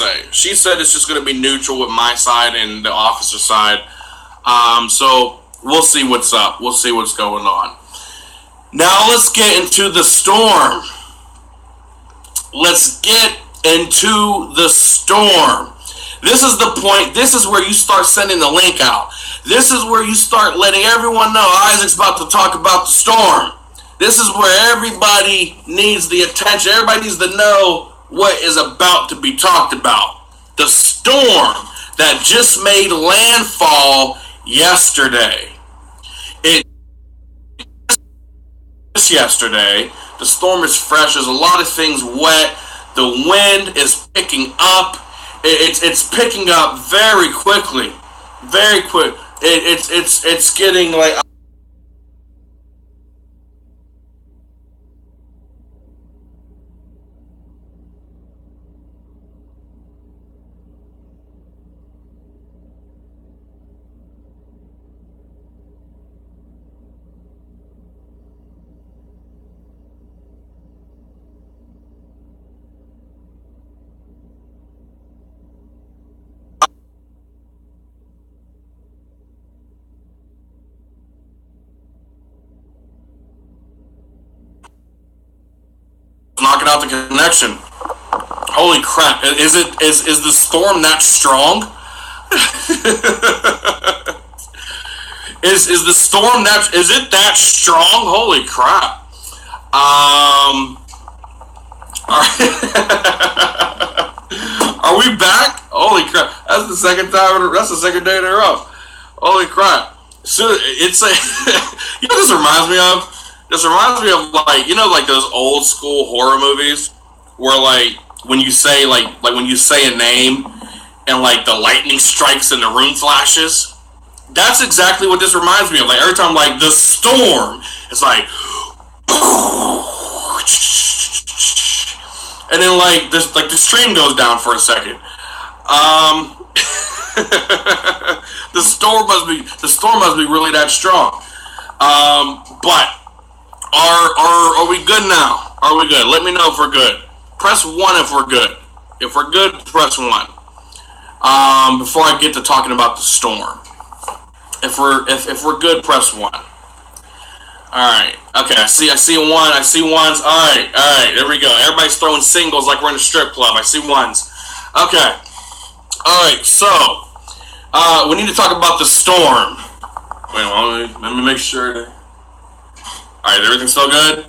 say. She said it's just going to be neutral with my side and the officer side. So we'll see what's up. We'll see what's going on. Now let's get into the storm. Let's get into the storm. This is the point. This is where you start sending the link out. This is where you start letting everyone know Isaac's about to talk about the storm. This is where everybody needs the attention. Everybody needs to know what is about to be talked about. The storm that just made landfall yesterday. Yesterday. The storm is fresh. There's a lot of things wet. The wind is picking up. It's picking up very quickly. Very quick. It's getting like knocking out the connection. Holy crap! Is the storm that strong? is the storm that is it that strong? Holy crap! Are we back? Holy crap! That's the second time. That's the second day in a row. Holy crap! So it's a you know what this reminds me of? This reminds me of like those old school horror movies where like when you say like when you say a name and like the lightning strikes and the room flashes. That's exactly what this reminds me of. Like every time like the storm, it's like and then like the stream goes down for a second. The storm must be really that strong. But are we good now? Are we good? Let me know if we're good. Press 1 if we're good. If we're good, press 1. Before I get to talking about the storm. If we're good, press 1. Alright. Okay, I see 1. I see ones. Alright, there we go. Everybody's throwing singles like we're in a strip club. I see ones. Okay. Alright, so we need to talk about the storm. Wait, let me make sure. Alright, everything's still good?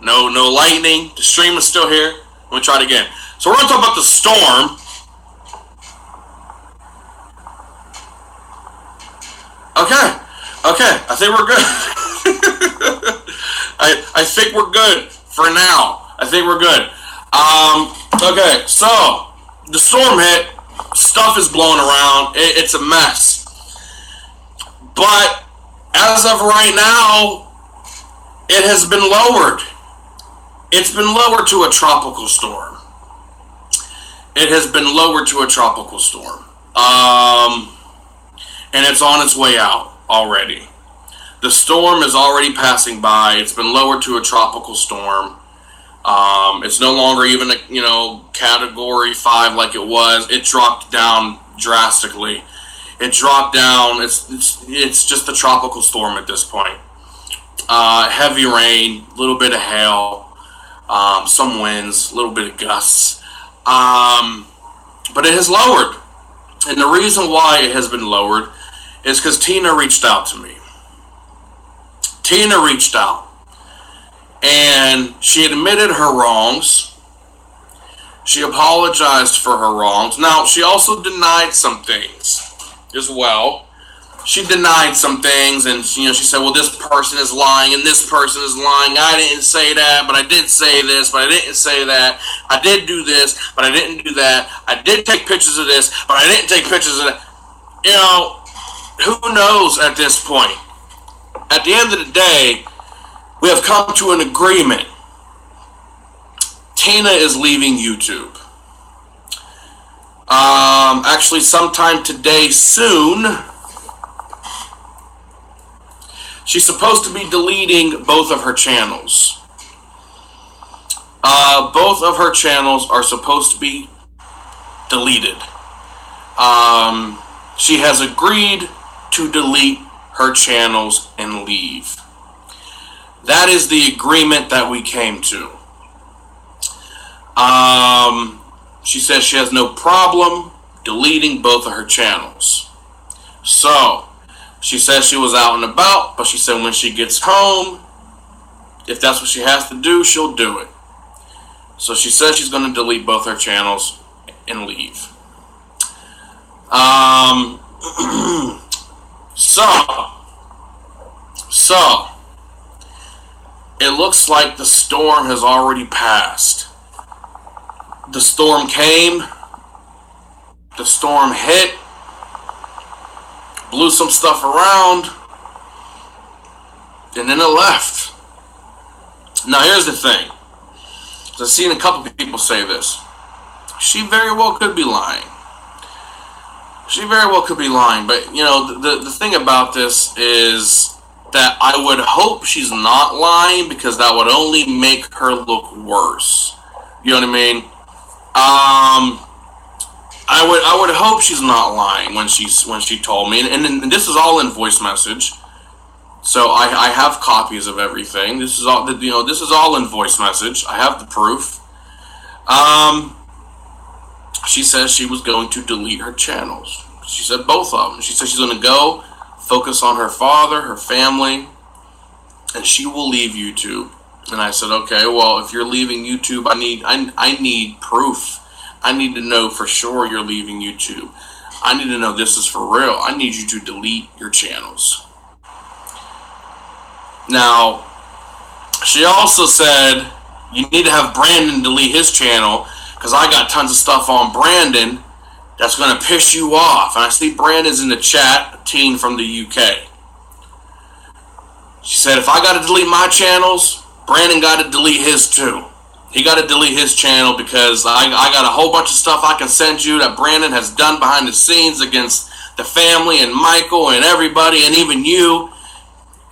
No lightning. The stream is still here. Let me try it again. So we're going to talk about the storm. Okay. I think we're good. I think we're good for now. I think we're good. Okay, so the storm hit. Stuff is blowing around. It's a mess. But as of right now, it has been lowered. It's been lowered to a tropical storm. It has been lowered to a tropical storm. And it's on its way out already. The storm is already passing by. It's been lowered to a tropical storm. It's no longer even a category 5 like it was. It dropped down drastically. It dropped down. It's just a tropical storm at this point. Heavy rain, a little bit of hail, some winds, a little bit of gusts. But it has lowered. And the reason why it has been lowered is because Tina reached out to me. Tina reached out. And she admitted her wrongs. She apologized for her wrongs. Now, she also denied some things as well. She denied some things, and she said, well, this person is lying, and this person is lying. I didn't say that, but I did say this, but I didn't say that. I did do this, but I didn't do that. I did take pictures of this, but I didn't take pictures of that. Who knows at this point? At the end of the day, we have come to an agreement. Tina is leaving YouTube. Actually, sometime today soon. She's supposed to be deleting both of her channels. Both of her channels are supposed to be deleted. She has agreed to delete her channels and leave. That is the agreement that we came to. She says she has no problem deleting both of her channels. So, she says she was out and about, but she said when she gets home, if that's what she has to do, she'll do it. So she says she's going to delete both her channels and leave. So, it looks like the storm has already passed. The storm came, the storm hit, blew some stuff around, and then it left. Now here's the thing. I've seen a couple people say this. She very well could be lying. She very well could be lying, but you know, the thing about this is that I would hope she's not lying, because that would only make her look worse. You know what I mean? I would hope she's not lying when she told me, and this is all in voice message. So I have copies of everything. This is all, you know, this is all in voice message. I have the proof. She says she was going to delete her channels. She said both of them. She said she's going to go focus on her father, her family, and she will leave YouTube. And I said, okay, well, if you're leaving YouTube, I need proof. I need to know for sure you're leaving YouTube. I need to know this is for real. I need you to delete your channels. Now, she also said you need to have Brandon delete his channel, because I got tons of stuff on Brandon that's going to piss you off. And I see Brandon's in the chat, a teen from the UK. She said if I got to delete my channels, Brandon got to delete his too. He got to delete his channel, because I got a whole bunch of stuff I can send you that Brandon has done behind the scenes against the family and Michael and everybody and even you.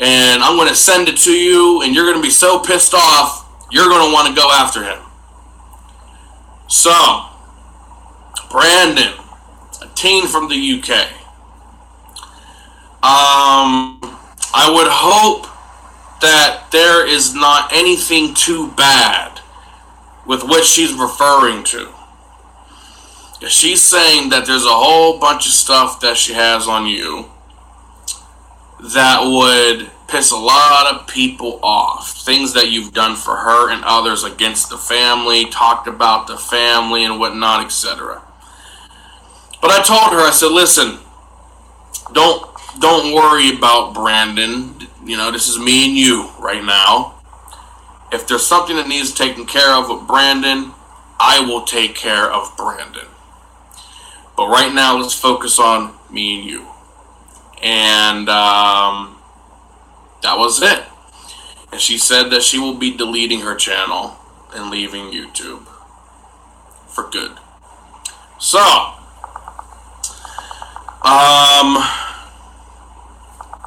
And I'm going to send it to you, and you're going to be so pissed off, you're going to want to go after him. So, Brandon, a teen from the UK. I would hope that there is not anything too bad with what she's referring to. If she's saying that there's a whole bunch of stuff that she has on you that would piss a lot of people off. Things that you've done for her and others against the family, talked about the family and whatnot, etc. But I told her, I said, listen, don't worry about Brandon. You know, this is me and you right now. If there's something that needs taken care of with Brandon, I will take care of Brandon. But right now, let's focus on me and you. And that was it. And she said that she will be deleting her channel and leaving YouTube for good. So,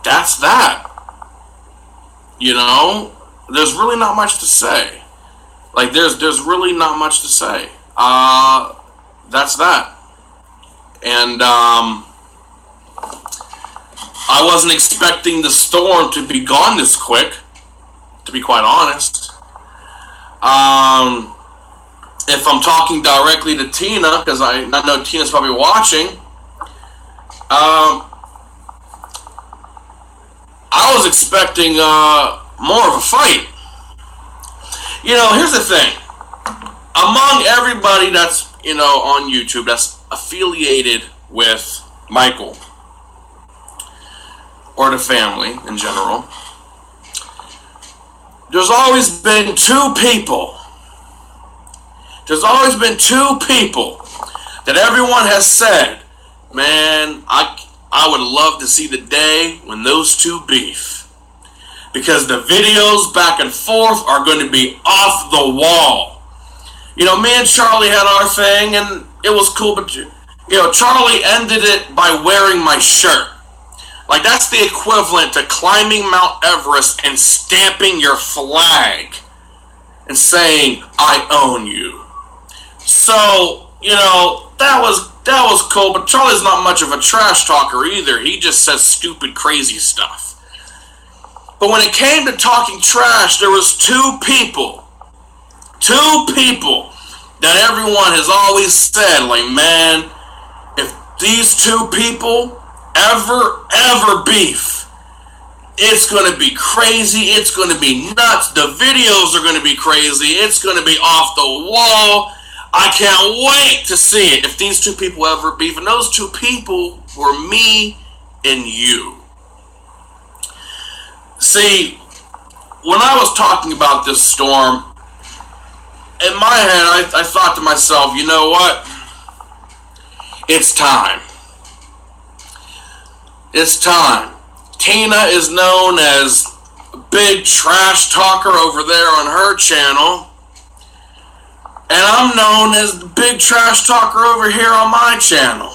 that's that. You know, there's really not much to say. Like, there's really not much to say. That's that. And, I wasn't expecting the storm to be gone this quick, to be quite honest. If I'm talking directly to Tina, because I know Tina's probably watching, I was expecting more of a fight. You know, here's the thing. Among everybody that's, you know, on YouTube that's affiliated with Michael, or the family in general, there's always been two people. There's always been two people that everyone has said, man, I would love to see the day when those two beef. Because the videos back and forth are going to be off the wall. You know, me and Charlie had our thing, and it was cool, but, you know, Charlie ended it by wearing my shirt. Like, that's the equivalent to climbing Mount Everest and stamping your flag and saying, I own you. So, that was cool. But Charlie's not much of a trash talker either. He just says stupid, crazy stuff. But when it came to talking trash, there was two people that everyone has always said, like, man, if these two people ever beef, it's going to be crazy. It's going to be nuts. The videos are going to be crazy. It's going to be off the wall. I can't wait to see it if these two people ever beef. And those two people were me and you. See, when I was talking about this storm, in my head, I thought to myself, you know what? It's time. It's time. Tina is known as a big trash talker over there on her channel. And I'm known as the big trash talker over here on my channel.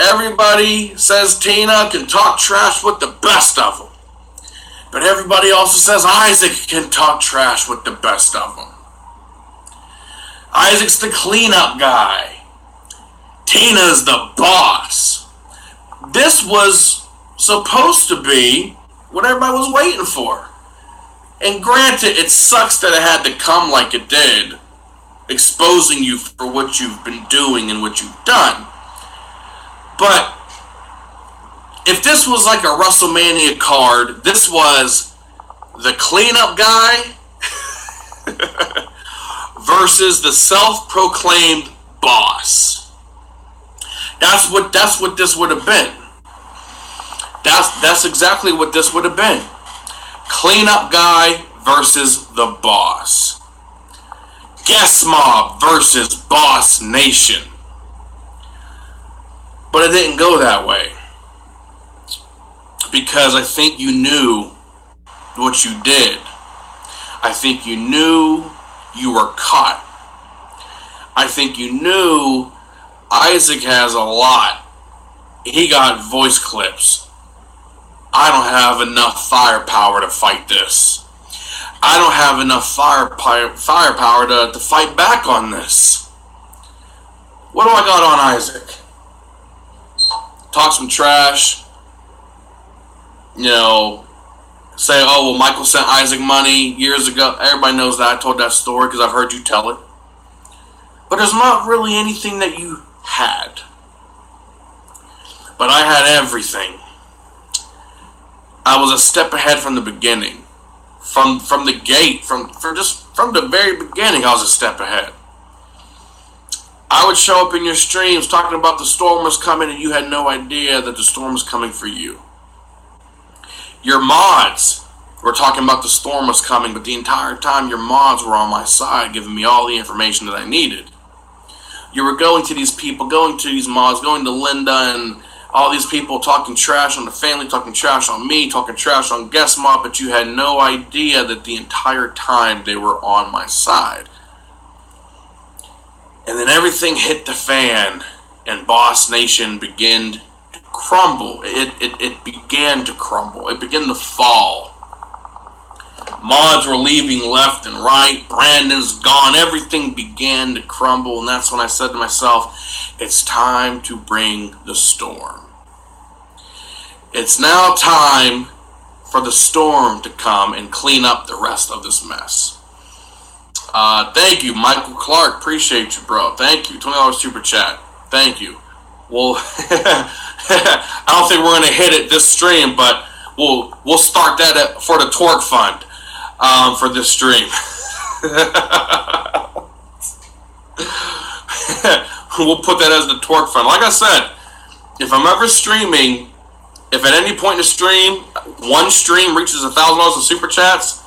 Everybody says Tina can talk trash with the best of them. But everybody also says Isaac can talk trash with the best of them. Isaac's the cleanup guy. Tina's the boss. This was supposed to be what everybody was waiting for. And granted, it sucks that it had to come like it did, exposing you for what you've been doing and what you've done. But if this was like a WrestleMania card, this was the cleanup guy versus the self-proclaimed boss. That's what this would have been. That's exactly what this would have been. Cleanup guy versus the boss. Guest Mob versus Boss Nation. But it didn't go that way. Because I think you knew what you did. I think you knew you were caught. I think you knew Isaac has a lot. He got voice clips. I don't have enough firepower to fight this. I don't have enough firepower to fight back on this. What do I got on Isaac? Talk some trash. Say, oh, well, Michael sent Isaac money years ago. Everybody knows that. I told that story because I've heard you tell it. But there's not really anything that you had. But I had everything. I was a step ahead from the beginning. From the gate, from the very beginning, I was a step ahead. I would show up in your streams talking about the storm was coming and you had no idea that the storm was coming for you. Your mods were talking about the storm was coming, but the entire time your mods were on my side giving me all the information that I needed. You were going to these people, going to these mods, going to Linda and all these people talking trash on the family, talking trash on me, talking trash on Guest Mob, but you had no idea that the entire time they were on my side. And then everything hit the fan and Boss Nation began to crumble. It began to crumble. It began to fall. Mods were leaving left and right. Brandon's gone. Everything began to crumble. And that's when I said to myself, it's time to bring the storm. It's now time for the storm to come and clean up the rest of this mess. Thank you, Michael Clark. Appreciate you, bro. Thank you. $20 super chat. Thank you. Well, I don't think we're going to hit it this stream, but we'll start that for the Torque Fund for this stream. We'll put that as the Torque Fund. Like I said, if I'm ever streaming, if at any point in the stream, one stream reaches $1,000 in super chats,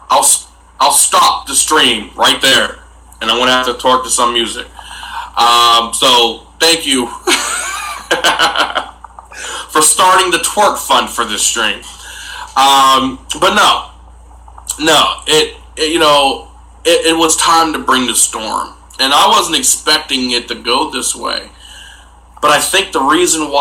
I'll stop the stream right there, and I'm gonna have to torque to some music. So thank you for starting the Twerk Fund for this stream. But no, it was time to bring the storm, and I wasn't expecting it to go this way. But I think the reason why